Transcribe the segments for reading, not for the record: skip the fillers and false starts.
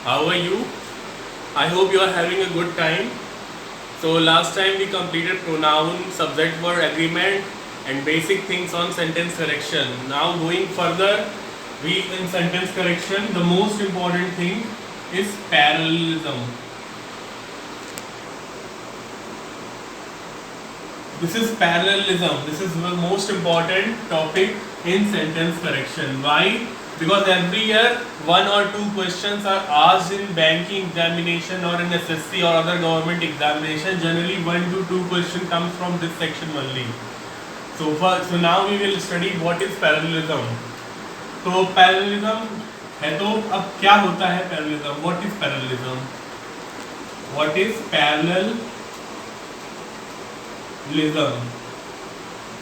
How are you? I hope you are having a good time. So last time we completed pronoun, subject verb agreement and basic things on sentence correction. Now going further, we in sentence correction the most important thing is parallelism. This is parallelism. This is the most important topic in sentence correction. Why? Because every year one or two questions are asked in banking examination or in SSC or other government examination. Generally 1 to 2 questions comes from this section only. So now we will study what is parallelism. तो parallelism है, तो अब क्या होता है parallelism? What is parallelism? What is parallelism?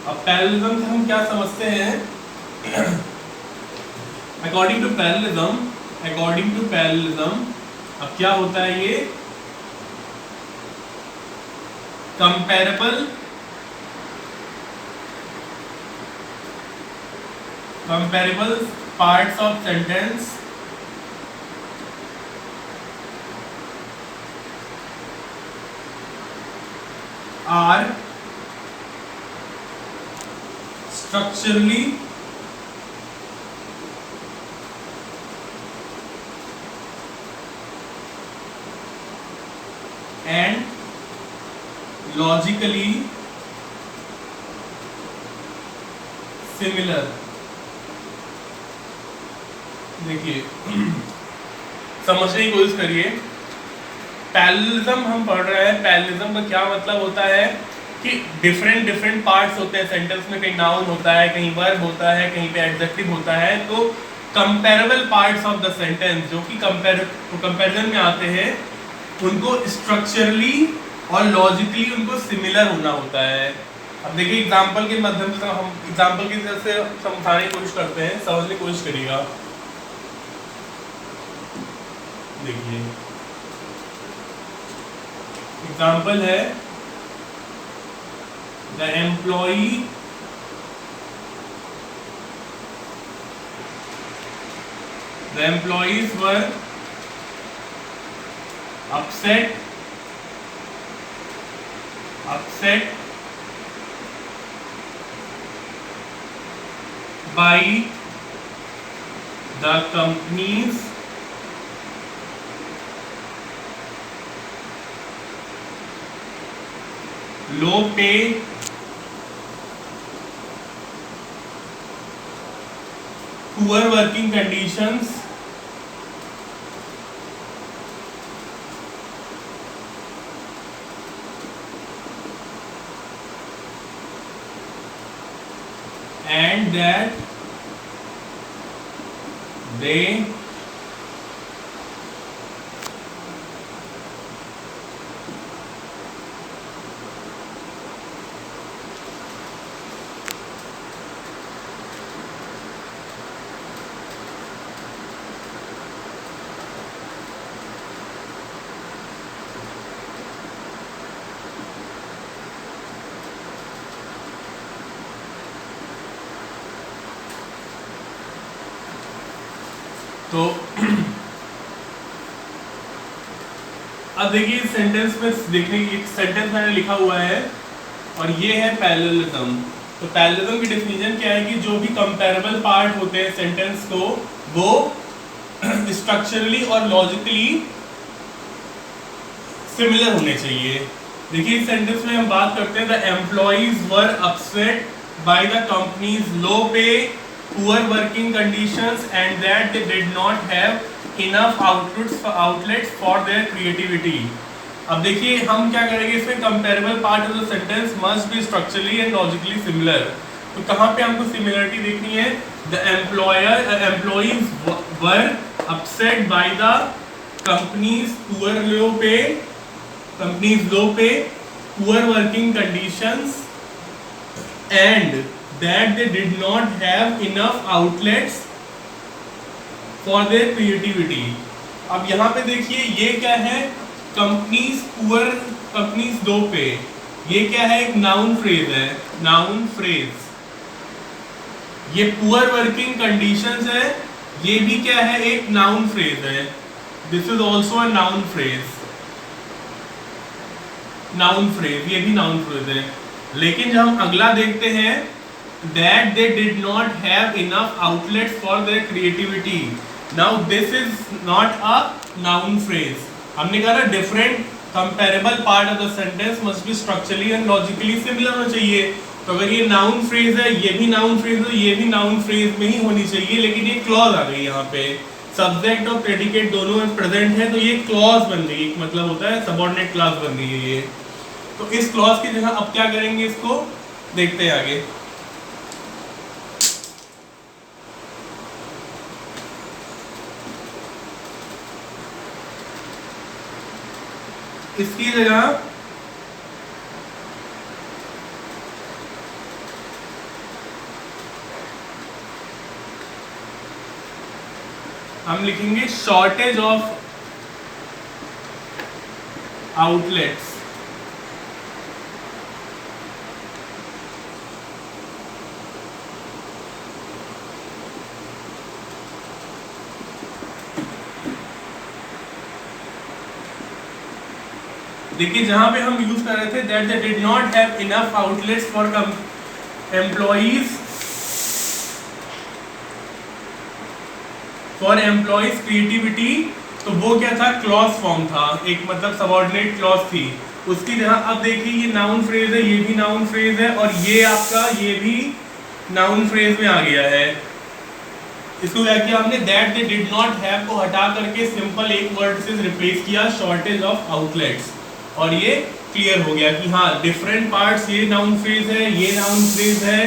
अब parallelism से हम क्या समझते हैं? According to parallelism, अब क्या होता है ये? Comparable parts of sentence are structurally and logically similar. देखिए समझने की कोशिश करिए. पैरेललिज्म हम पढ़ रहे हैं. पैरेललिज्म का क्या मतलब होता है कि डिफरेंट पार्ट्स होते हैं सेंटेंस में. कहीं नाउन होता है, कहीं वर्ब होता है, कहीं पे एडजेक्टिव होता है. तो comparable parts of the sentence जो कि कंपैरिजन में आते हैं, उनको स्ट्रक्चरली और लॉजिकली उनको सिमिलर होना होता है. अब देखिए एग्जांपल के माध्यम से हम एग्जांपल की तरह से समझाने की कोशिश करते हैं. समझने की कोशिश करिएगा. देखिए एग्जांपल है the employees were upset by the company's low pay poor working conditions and that they तो अब देखिए सेंटेंस में देखने की सेंटेंस मैंने लिखा हुआ है और ये है पैरेललिज्म. तो पैरेललिज्म की डेफिनेशन क्या है कि जो भी कंपैरेबल पार्ट होते हैं सेंटेंस को, वो स्ट्रक्चरली और लॉजिकली सिमिलर होने चाहिए. देखिए इस सेंटेंस में हम बात करते हैं the employees were upset by the companies low pay, poor working conditions and that they did not have enough outlets for their creativity. अब देखिए हम क्या करेंगे इसमें comparable part of the sentence must be structurally and logically similar. तो कहाँ पे हमको similarity देखनी है? The employees were upset by the company's low pay, poor working conditions and that they did not have enough outlets for their creativity. अब यहाँ पे देखिए ये क्या है? कंपनीज लो पे. ये क्या है? एक नाउन फ्रेज है. Noun phrase. ये पुअर वर्किंग कंडीशंस है. ये भी क्या है? एक नाउन फ्रेज है. This is also a noun phrase, noun phrase, ये भी नाउन फ्रेज है। लेकिन जब हम अगला देखते हैं, that they did not have enough outlets for their creativity, now this is not a noun phrase. हमने कहा ना different comparable part of the sentence must be structurally and logically similar होना चाहिए। तो अगर ये नाउन फ्रेज है, ये भी नाउन फ्रेज है, ये भी नाउन फ्रेज में ही होनी चाहिए, लेकिन ये क्लॉज आ गई यहाँ पे, सब्जेक्ट और प्रेडिकेट दोनों में प्रेजेंट है, तो ये क्लॉज बन गई, एक मतलब होता है सबऑर्डिनेट क्लॉज बन गई है ये। तो इस क्लॉज की जगह अब क्या करेंगे, इसको देखते हैं आगे। इसकी जगह हम लिखेंगे शॉर्टेज ऑफ आउटलेट्स। देखिए जहां पे हम यूज कर रहे थे that they did not have enough outlets for employees creativity, तो वो क्या था, क्लॉज फॉर्म था, एक मतलब सबऑर्डिनेट क्लॉज थी। उसकी जगह अब देखिए ये नाउन फ्रेज है, ये भी नाउन फ्रेज है, और ये आपका ये भी नाउन फ्रेज में आ गया है। इसको क्या किया हमने, that they did not have को हटा करके सिंपल एक वर्ड से रिप्लेस किया, शॉर्टेज ऑफ आउटलेट्स, और ये क्लियर हो गया कि हाँ डिफरेंट पार्ट्स, ये नाउन फ्रेज है, ये नाउन फ्रेज है,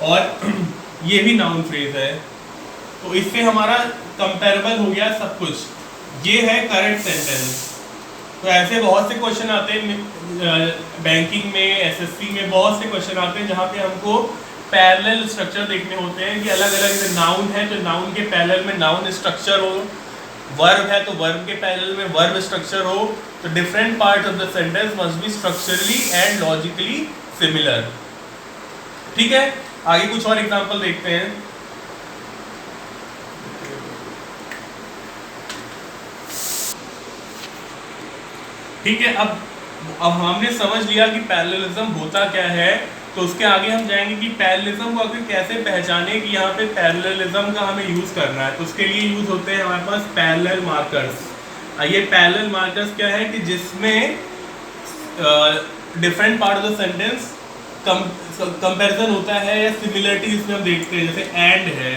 और ये भी नाउन फ्रेज है। तो इससे हमारा कंपेरेबल हो गया सब कुछ। ये है करेक्ट सेंटेंस। तो ऐसे बहुत से क्वेश्चन आते हैं बैंकिंग में, एसएससी में बहुत से क्वेश्चन आते हैं जहाँ पे हमको पैरेलल स्ट्रक्चर देखने होते हैं कि अलग अलग नाउन है तो नाउन के पैरेलल में नाउन स्ट्रक्चर हो, वर्ब है तो वर्ब के पैरेलल में वर्ब स्ट्रक्चर हो। तो different part of the sentence must be structurally and logically similar. ठीक है, आगे कुछ और एग्जांपल देखते हैं। ठीक है, अब हमने समझ लिया कि पैरेललिज्म होता क्या है, तो उसके आगे हम जाएंगे कि पैरेललिज्म को आखिर कैसे पहचाने कि यहाँ पे पैरेललिज्म का हमें यूज करना है। तो उसके लिए यूज होते हैं हमारे पास पैरेलल मार्कर्स। ये पैरेलल मार्कर्स क्या है कि जिसमें different part of the sentence comparison होता है या सिमिलरिटी इसमें हम देखते हैं, जैसे एंड है,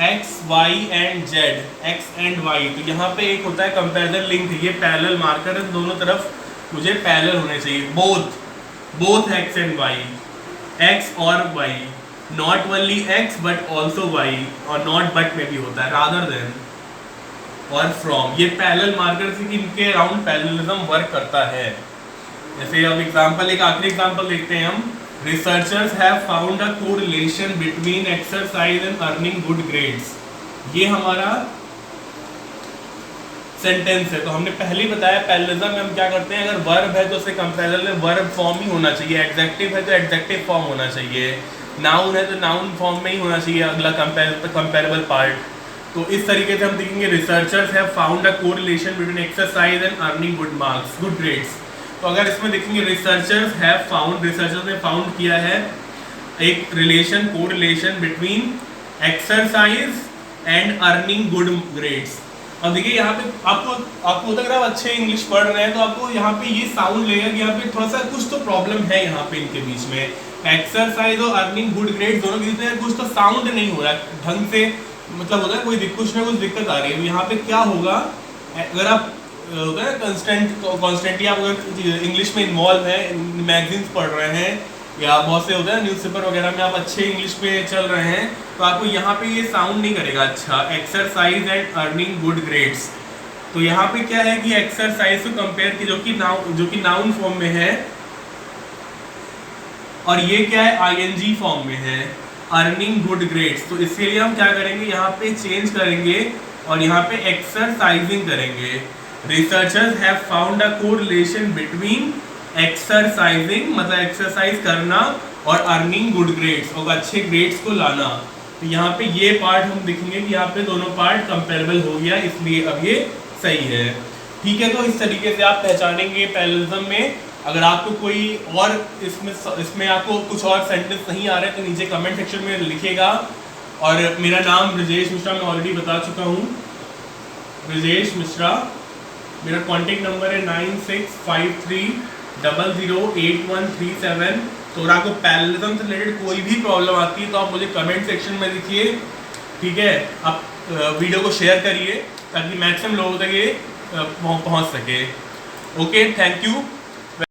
x y and z, x and y, तो यहाँ पे एक होता है कंपैरिजन लिंक, ये पैरेलल मार्कर है, दोनों तरफ मुझे पैरेलल होने चाहिए, both x and y, x और y, not only x but also y, और नॉट बट में भी होता है, रादर देन और फ्रॉम। ये पैरेलल मार्कर से कि इनके अराउंड पैरेललिज्म वर्क करता है। जैसे अब एग्जांपल, एक आखिरी एग्जांपल देखते हैं हम। Researchers have found a correlation between exercise and earning good grades। ये हमारा सेंटेंस है। तो हमने पहले ही बताया पैरेललिज्म में हम क्या करते हैं, अगर वर्ब है तो उससे कंपैरेबल में वर्ब फॉर्म ही होना चाहिए, एडजेक्टिव है तो एडजेक्टिव फॉर्म होना चाहिए, नाउन है तो नाउन फॉर्म में ही होना चाहिए अगला कंपैरेबल पार्ट। तो इस तरीके से हम देखेंगे researchers have found a correlation between exercise and earning good marks, good grades. तो अगर इसमें देखेंगे रिसर्चर्स हैव फाउंड, रिसर्चर्स ने फाउंड किया है एक relation, correlation between exercise and earning good grades. अब देखिए यहाँ पे आपको होता है अगर आप अच्छे इंग्लिश पढ़ रहे हैं तो आपको यहाँ पे ये साउंड लगेगा कि यहाँ पे थोड़ा सा कुछ तो प्रॉब्लम है यहाँ पे इनके बीच में, एक्सरसाइज और अर्निंग गुड ग्रेड्स दोनों के बीच में कुछ तो साउंड नहीं हो रहा ढंग से, मतलब होता है कोई कुछ ना कुछ दिक्कत आ रही है। यहाँ पे क्या होगा, अगर आप होता है कॉन्स्टेंटली आप अगर इंग्लिश में इन्वॉल्व है, मैगजीन्स पढ़ रहे हैं या बहुत से होता है न्यूज़पेपर वगैरह में आप अच्छे इंग्लिश पे चल रहे हैं, तो आपको यहाँ पे ये साउंड नहीं करेगा अच्छा, exercise and earning good grades. तो यहाँ पे क्या है कि एक्सरसाइज को कंपेयर की जो कि नाउन फॉर्म में है, और ये क्या है आईएनजी फॉर्म में है, अर्निंग गुड ग्रेड्स। तो इसके लिए हम क्या करेंगे, यहाँ पे चेंज करेंगे और यहाँ पे एक्सरसाइजिंग करेंगे। Researchers have found a correlation between exercising, मतलब एक्सरसाइज करना, और अर्निंग गुड ग्रेड्स, और अच्छे ग्रेड्स को लाना। तो यहाँ पे ये पार्ट हम देखेंगे कि यहाँ पे दोनों पार्ट कंपेरेबल हो गया, इसलिए अब ये सही है। ठीक है, तो इस तरीके से आप पहचानेंगे पैरेललिज्म में। अगर आपको कोई और इसमें आपको कुछ और सेंटेंस नहीं आ रहे तो नीचे कमेंट सेक्शन में लिखिएगा। और मेरा नाम ब्रजेश मिश्रा, मैं ऑलरेडी बता चुका हूँ, ब्रजेश मिश्रा। मेरा कॉन्टेक्ट नंबर है 9653008137। तो अगर आपको पैरेललिज्म से रिलेटेड कोई भी प्रॉब्लम आती है तो आप मुझे कमेंट सेक्शन में लिखिए। ठीक है, आप वीडियो को शेयर करिए ताकि मैक्सिमम लोगों तक ये पहुंच सके। Okay, thank you.